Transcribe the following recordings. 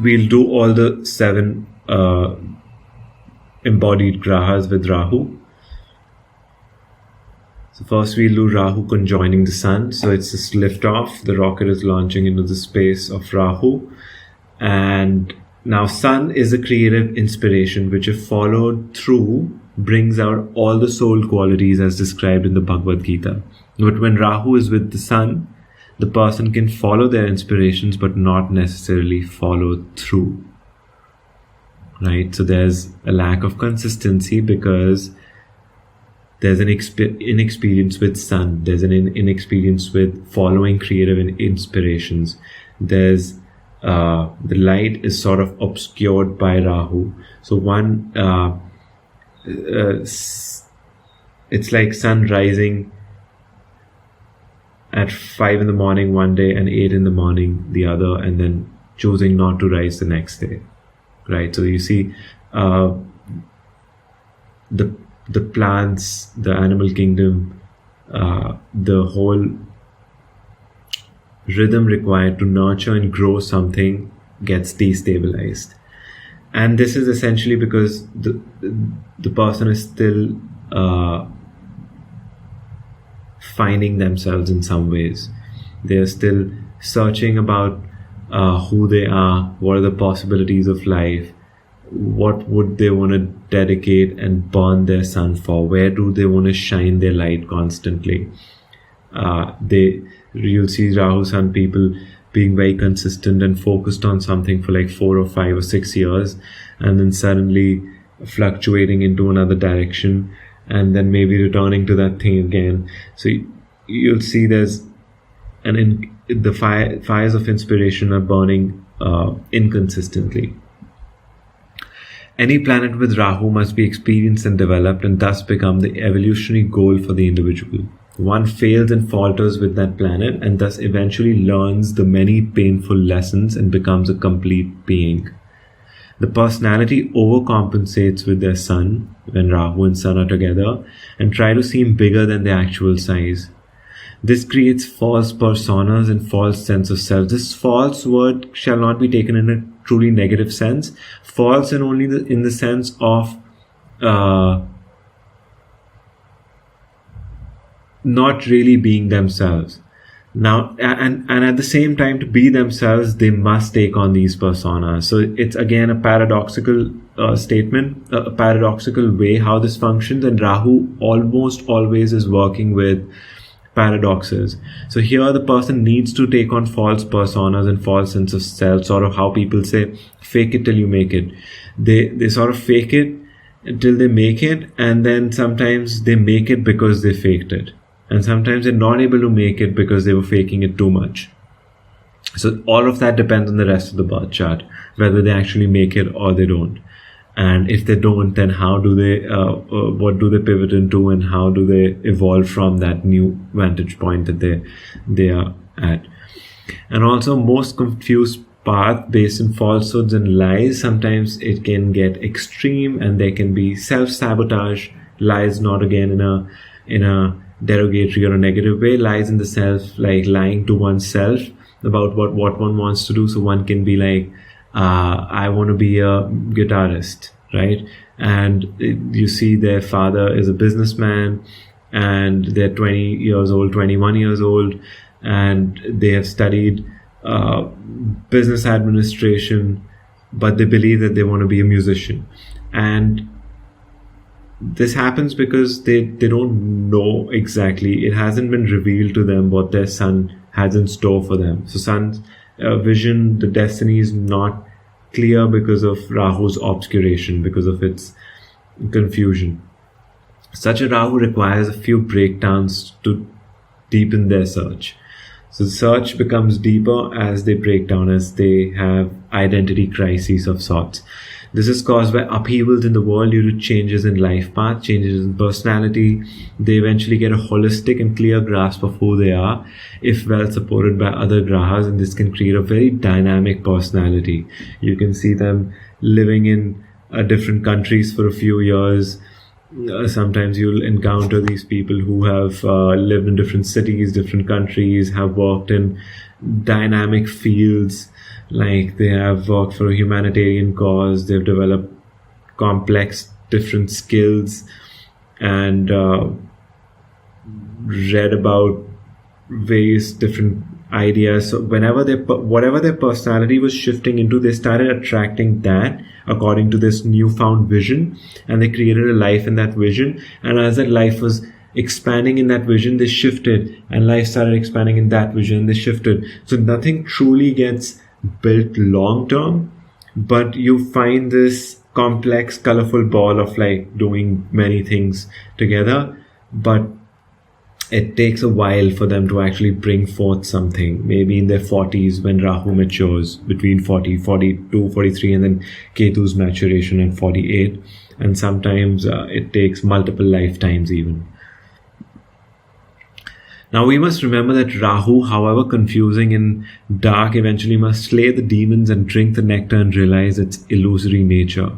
we'll do all the 7 embodied grahas with Rahu. So first we'll do Rahu conjoining the Sun. So it's this lift off. The rocket is launching into the space of Rahu. And now Sun is a creative inspiration which, if followed through, brings out all the soul qualities as described in the Bhagavad Gita. But when Rahu is with the Sun, the person can follow their inspirations but not necessarily follow through. Right? So there's a lack of consistency because there's an inexperience with Sun. There's an inexperience with following creative inspirations. There's the light is sort of obscured by Rahu. So one, it's like sun rising at 5 in the morning one day and 8 in the morning the other, and then choosing not to rise the next day. Right? So you see the plants, the animal kingdom, the whole rhythm required to nurture and grow something gets destabilized. And this is essentially because the person is still finding themselves in some ways. They are still searching about who they are, what are the possibilities of life, what would they want to dedicate and burn their sun for, where do they want to shine their light constantly. You'll see Rahu Sun people being very consistent and focused on something for like 4 or 5 or 6 years, and then suddenly fluctuating into another direction, and then maybe returning to that thing again. So you'll see there's the fires of inspiration are burning inconsistently. Any planet with Rahu must be experienced and developed, and thus become the evolutionary goal for the individual. One fails and falters with that planet, and thus eventually learns the many painful lessons and becomes a complete being. The personality overcompensates with their sun when Rahu and Sun are together, and try to seem bigger than their actual size. This creates false personas and false sense of self. This false word shall not be taken in a truly negative sense. False and only in the sense of not really being themselves. Now, and at the same time, to be themselves, they must take on these personas. So it's again a paradoxical statement, a paradoxical way how this functions, and Rahu almost always is working with paradoxes. So here the person needs to take on false personas and false sense of self, sort of how people say, fake it till you make it. They sort of fake it until they make it, and then sometimes they make it because they faked it. And sometimes they're not able to make it because they were faking it too much. So all of that depends on the rest of the birth chart, whether they actually make it or they don't. And if they don't, then how do they, what do they pivot into, and how do they evolve from that new vantage point that they are at? And also, most confused path based on falsehoods and lies, sometimes it can get extreme, and there can be self-sabotage. Lies not again in a derogatory or a negative way. Lies in the self, like lying to oneself about what one wants to do. So one can be like, I want to be a guitarist, right? And you see their father is a businessman, and they're 20 years old, 21 years old, and they have studied business administration, but they believe that they want to be a musician. And this happens because they don't know exactly, it hasn't been revealed to them what their sun has in store for them. So sun's vision, the destiny is not clear because of Rahu's obscuration, because of its confusion. Such a Rahu requires a few breakdowns to deepen their search. So the search becomes deeper as they break down, as they have identity crises of sorts. This is caused by upheavals in the world due to changes in life path, changes in personality. They eventually get a holistic and clear grasp of who they are, if well supported by other grahas, and this can create a very dynamic personality. You can see them living in different countries for a few years. Sometimes you'll encounter these people who have lived in different cities, different countries, have worked in dynamic fields, Like they have worked for a humanitarian cause, they've developed complex different skills, and read about various different ideas. So whenever whatever their personality was shifting into, they started attracting that according to this newfound vision, and they created a life in that vision. And as that life was expanding in that vision, they shifted, and life started expanding in that vision, they shifted. So nothing truly gets built long term, but you find this complex, colorful ball of like doing many things together, but it takes a while for them to actually bring forth something. Maybe in their 40s, when Rahu matures, between 40, 42, 43, and then Ketu's maturation at 48. And sometimes it takes multiple lifetimes even. Now we must remember that Rahu, however confusing and dark, eventually must slay the demons and drink the nectar and realize its illusory nature.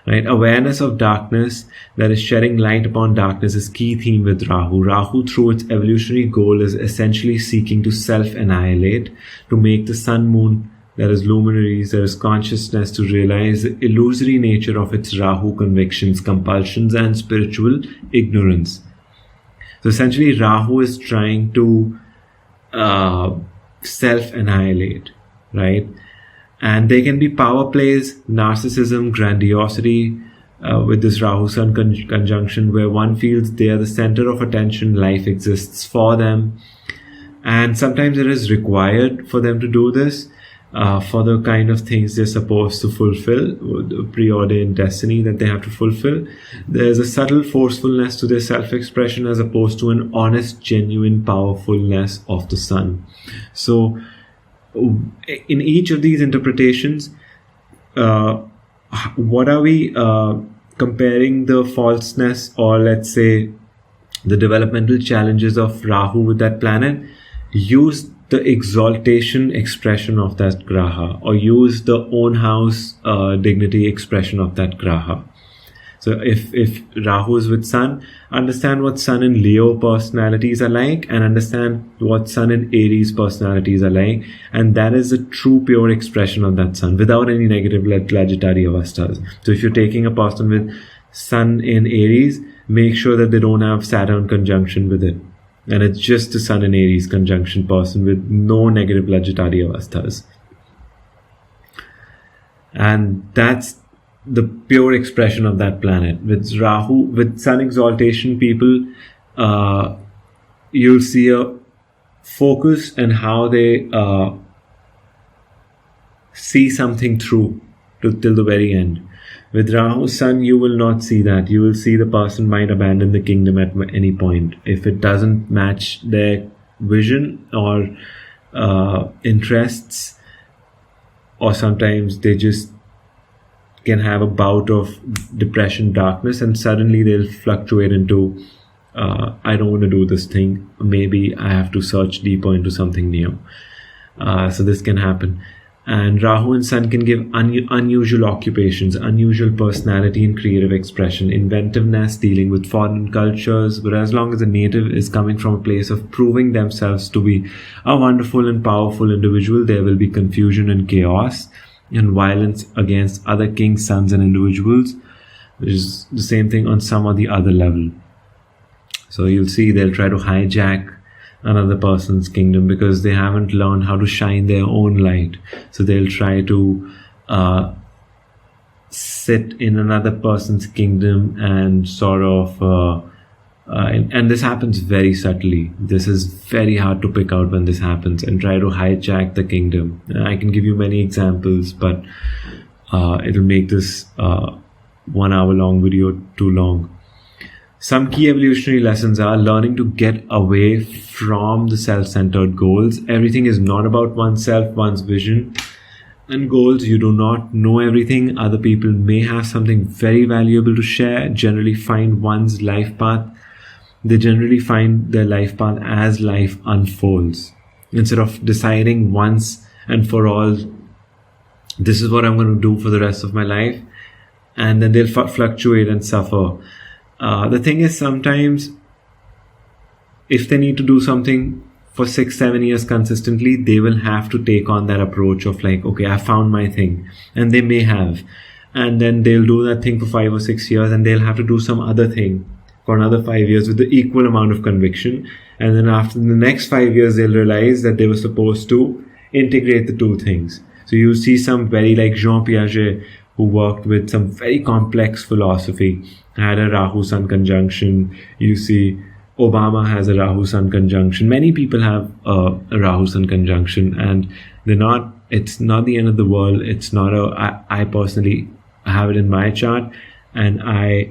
Right? Awareness of darkness, that is shedding light upon darkness, is key theme with Rahu. Rahu, through its evolutionary goal, is essentially seeking to self-annihilate, to make the sun, moon, that is luminaries, that is consciousness, to realize the illusory nature of its Rahu convictions, compulsions, and spiritual ignorance. So essentially, Rahu is trying to self-annihilate, right? And they can be power plays, narcissism, grandiosity, with this Rahu-Sun conjunction, where one feels they are the center of attention, life exists for them. And sometimes it is required for them to do this, for the kind of things they're supposed to fulfill, the preordained destiny that they have to fulfill. There's a subtle forcefulness to their self-expression as opposed to an honest, genuine powerfulness of the sun. So in each of these interpretations, what are we comparing the falseness, or let's say the developmental challenges of Rahu with that planet? Use the exaltation expression of that graha, or use the own house dignity expression of that graha. So if Rahu is with Sun, understand what Sun in Leo personalities are like, and understand what Sun in Aries personalities are like, and that is the true pure expression of that Sun, without any negative Lajitari avastas. So if you're taking a person with Sun in Aries, make sure that they don't have Saturn conjunction with it, and it's just the Sun in Aries conjunction person with no negative Lajitari avastas. And that's the pure expression of that planet. With Rahu, with Sun exaltation people, you'll see a focus and how they see something through till the very end. With Rahu Sun, you will not see that. You will see the person might abandon the kingdom at any point if it doesn't match their vision or interests, or sometimes they just can have a bout of depression, darkness, and suddenly they'll fluctuate into I don't want to do this thing, maybe I have to search deeper into something new. So this can happen. And Rahu and Sun can give unusual occupations, unusual personality and creative expression, inventiveness, dealing with foreign cultures. But as long as the native is coming from a place of proving themselves to be a wonderful and powerful individual, there will be confusion and chaos and violence against other kings, sons, and individuals, which is the same thing on some or the other level. So you'll see they'll try to hijack another person's kingdom because they haven't learned how to shine their own light. So they'll try to sit in another person's kingdom and sort of and this happens very subtly. This is very hard to pick out when this happens, and try to hijack the kingdom. I can give you many examples, but it'll make this 1 hour long video too long. Some key evolutionary lessons are learning to get away from the self-centered goals. Everything is not about oneself, one's vision and goals. You do not know everything. Other people may have something very valuable to share. Generally find one's life path. They generally find their life path as life unfolds, instead of deciding once and for all, this is what I'm going to do for the rest of my life, and then they'll fluctuate and suffer. The thing is, sometimes if they need to do something for 6-7 years consistently, they will have to take on that approach of like, okay, I found my thing. And they may have. And then they'll do that thing for 5 or 6 years, and they'll have to do some other thing for another 5 years with the equal amount of conviction. And then after the next 5 years, they'll realize that they were supposed to integrate the two things. So you see some very like Jean Piaget, who worked with some very complex philosophy, had a Rahu Sun Conjunction. You see Obama has a Rahu Sun Conjunction. Many people have a Rahu Sun Conjunction, and it's not the end of the world. It's not I personally have it in my chart, and I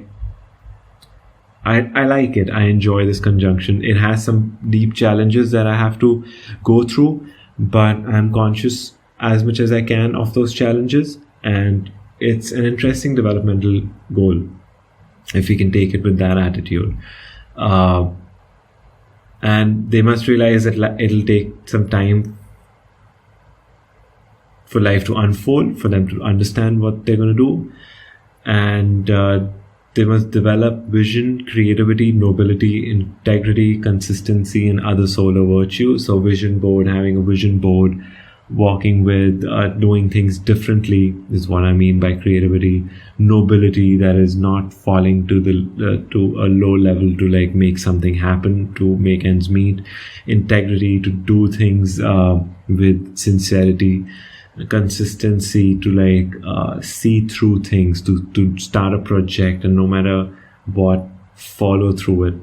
like it. I enjoy this conjunction. It has some deep challenges that I have to go through, but I'm conscious as much as I can of those challenges, and it's an interesting developmental goal if we can take it with that attitude. And they must realize that it'll take some time for life to unfold, for them to understand what they're going to do, and they must develop vision, creativity, nobility, integrity, consistency, and other solar virtues. So vision board, having a vision board, walking with, doing things differently is what I mean by creativity. Nobility, that is not falling to a low level to like make something happen, to make ends meet. Integrity, to do things with sincerity. Consistency, to like see through things, to start a project, and no matter what, follow through it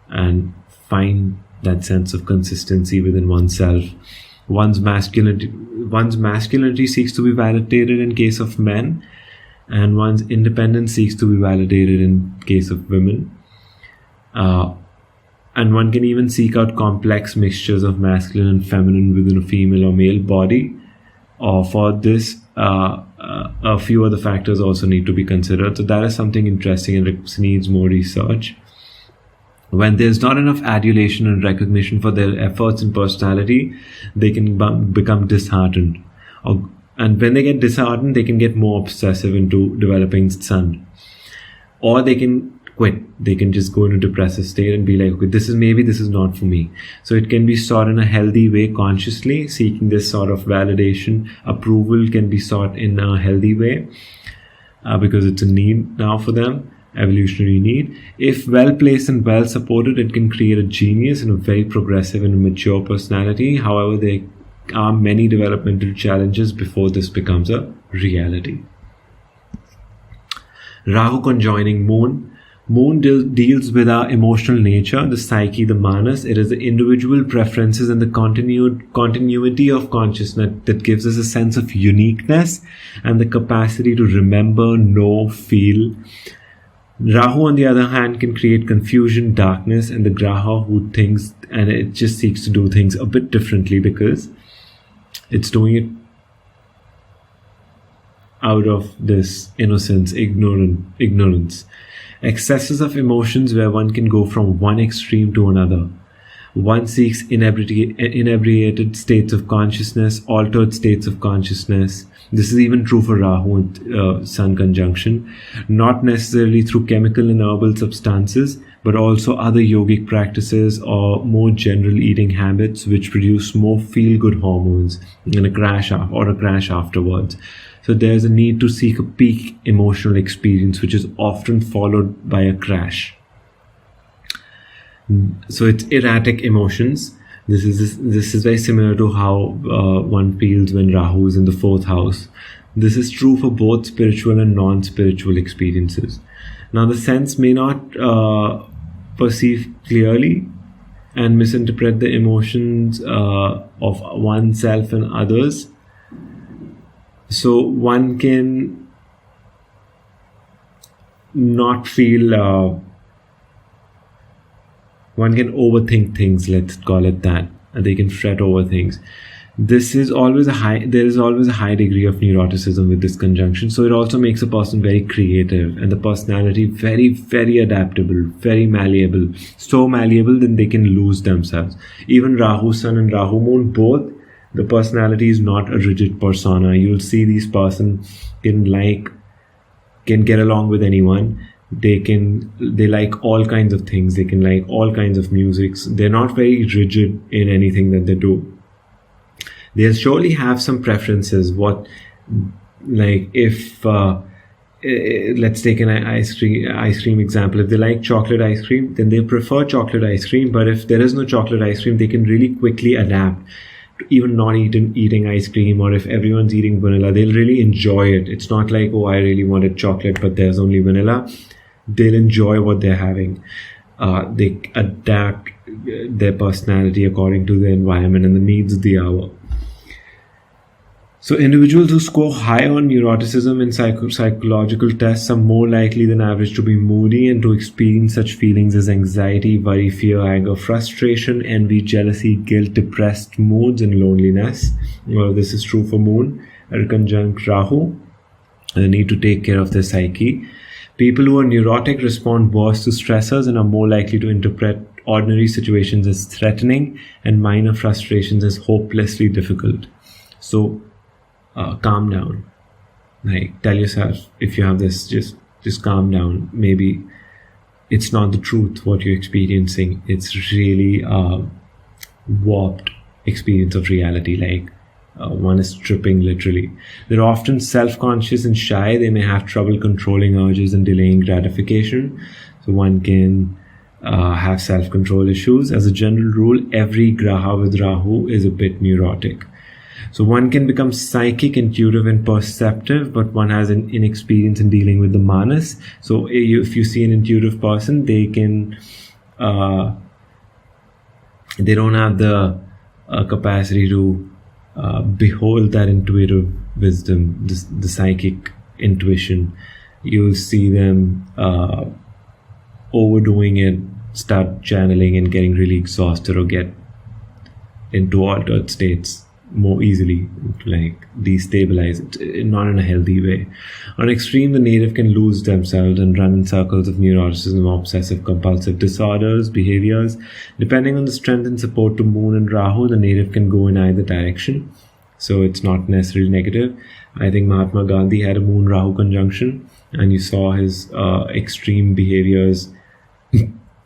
and find that sense of consistency within oneself. One's masculinity seeks to be validated in case of men, and one's independence seeks to be validated in case of women. And one can even seek out complex mixtures of masculine and feminine within a female or male body. For this, a few other factors also need to be considered. So that is something interesting and it needs more research. When there's not enough adulation and recognition for their efforts and personality, they can become disheartened. And when they get disheartened, they can get more obsessive into developing sun. Or they can quit. They can just go into depressive state and be like, okay, this is not for me. So it can be sought in a healthy way, consciously seeking this sort of validation. Approval can be sought in a healthy way because it's a need now for them, evolutionary need. If well placed and well supported, it can create a genius and a very progressive and mature personality. However, there are many developmental challenges before this becomes a reality. Rahu conjoining Moon. Moon deals with our emotional nature, the psyche, the manas. It is the individual preferences and the continuity of consciousness that gives us a sense of uniqueness and the capacity to remember, know, feel. Rahu, on the other hand, can create confusion, darkness, and the Graha who thinks, and it just seeks to do things a bit differently because it's doing it out of this innocence, ignorance. Excesses of emotions where one can go from one extreme to another. One seeks inebriated states of consciousness, altered states of consciousness. This is even true for Rahu and Sun Conjunction. Not necessarily through chemical and herbal substances, but also other yogic practices or more general eating habits which produce more feel-good hormones and a crash afterwards. So there's a need to seek a peak emotional experience, which is often followed by a crash. So it's erratic emotions. This is very similar to how one feels when Rahu is in the 4th house. This is true for both spiritual and non-spiritual experiences. Now the sense may not perceive clearly and misinterpret the emotions of oneself and others. So one can not feel, one can overthink things, let's call it that, and they can fret over things. There is always a high degree of neuroticism with this conjunction. So it also makes a person very creative and the personality very, very adaptable, very malleable. So malleable that they can lose themselves. Even Rahu Sun and Rahu Moon, both, the personality is not a rigid persona. You'll see these person can get along with anyone. They like all kinds of things. They can like all kinds of musics. They're not very rigid in anything that they do. They'll surely have some preferences. If let's take an ice cream example. If they like chocolate ice cream, then they prefer chocolate ice cream. But if there is no chocolate ice cream, they can really quickly adapt to even not eating ice cream. Or if everyone's eating vanilla, they'll really enjoy it. It's not like, oh, I really wanted chocolate, but there's only vanilla. They'll enjoy what they're having. They adapt their personality according to the environment and the needs of the hour. So individuals who score high on neuroticism in psychological tests are more likely than average to be moody and to experience such feelings as anxiety, worry, fear, anger, frustration, envy, jealousy, guilt, depressed moods, and loneliness. Well, this is true for Moon conjunct Rahu. They need to take care of their psyche. People who are neurotic respond worse to stressors and are more likely to interpret ordinary situations as threatening and minor frustrations as hopelessly difficult. So calm down. Like, tell yourself, if you have this, just calm down. Maybe it's not the truth what you're experiencing. It's really a warped experience of reality. Like, one is tripping literally. They're often self-conscious and shy. They may have trouble controlling urges and delaying gratification. So one can have self-control issues. As a general rule, every graha with Rahu is a bit neurotic. So one can become psychic, intuitive, and perceptive, but one has an inexperience in dealing with the manas. So if you see an intuitive person, they can, they don't have the capacity to behold that intuitive wisdom, the psychic intuition. You'll see them overdoing it, start channeling and getting really exhausted or get into altered states more easily, like destabilize it, not in a healthy way. On extreme, the native can lose themselves and run in circles of neuroticism, obsessive compulsive disorders, behaviors. Depending on the strength and support to Moon and Rahu, the native can go in either direction. So it's not necessarily negative. I think Mahatma Gandhi had a Moon Rahu conjunction, and you saw his extreme behaviors,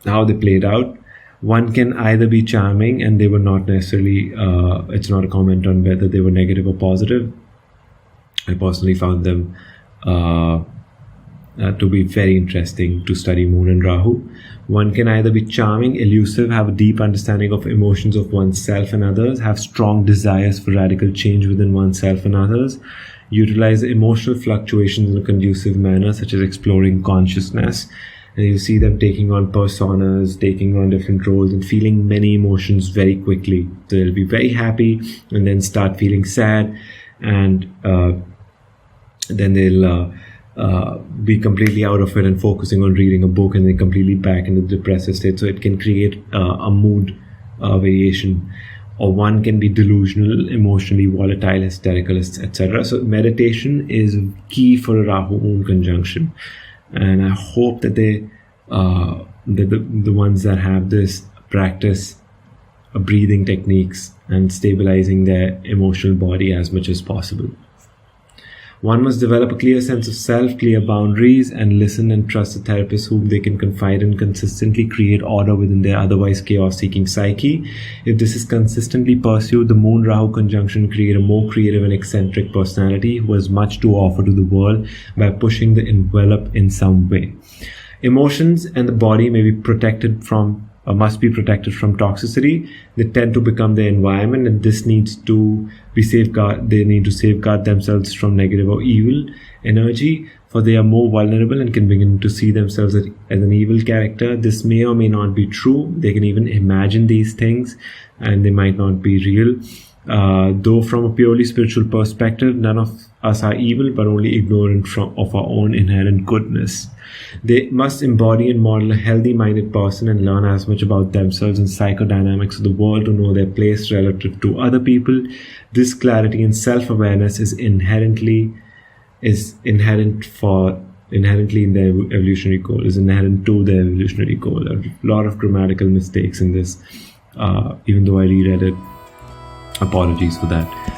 how they played out. One can either be charming, and they were not necessarily, it's not a comment on whether they were negative or positive. I personally found them to be very interesting to study Moon and Rahu. One can either be charming, elusive, have a deep understanding of emotions of oneself and others, have strong desires for radical change within oneself and others, utilize emotional fluctuations in a conducive manner, such as exploring consciousness. And you see them taking on personas, taking on different roles, and feeling many emotions very quickly. So they'll be very happy and then start feeling sad, and then they'll be completely out of it and focusing on reading a book, and then completely back in the depressive state. So it can create a mood variation. Or one can be delusional, emotionally volatile, hysterical, etc. So meditation is key for a Rahu Moon conjunction. And I hope that the ones that have this practice breathing techniques and stabilizing their emotional body as much as possible. One must develop a clear sense of self, clear boundaries, and listen and trust a therapist whom they can confide in, consistently create order within their otherwise chaos-seeking psyche. If this is consistently pursued, the Moon Rahu conjunction create a more creative and eccentric personality who has much to offer to the world by pushing the envelope in some way. Emotions and the body may be protected from must be protected from toxicity. They tend to become their environment, and this needs to be safeguarded. They need to safeguard themselves from negative or evil energy, for they are more vulnerable and can begin to see themselves as an evil character. This may or may not be true. They can even imagine these things, and they might not be real. Though from a purely spiritual perspective, none of us are evil, but only ignorant of our own inherent goodness. They must embody and model a healthy-minded person and learn as much about themselves and psychodynamics of the world to know their place relative to other people. This clarity and self-awareness is inherent in their evolutionary code, is inherent to their evolutionary code. A lot of grammatical mistakes in this, even though I reread it. Apologies for that.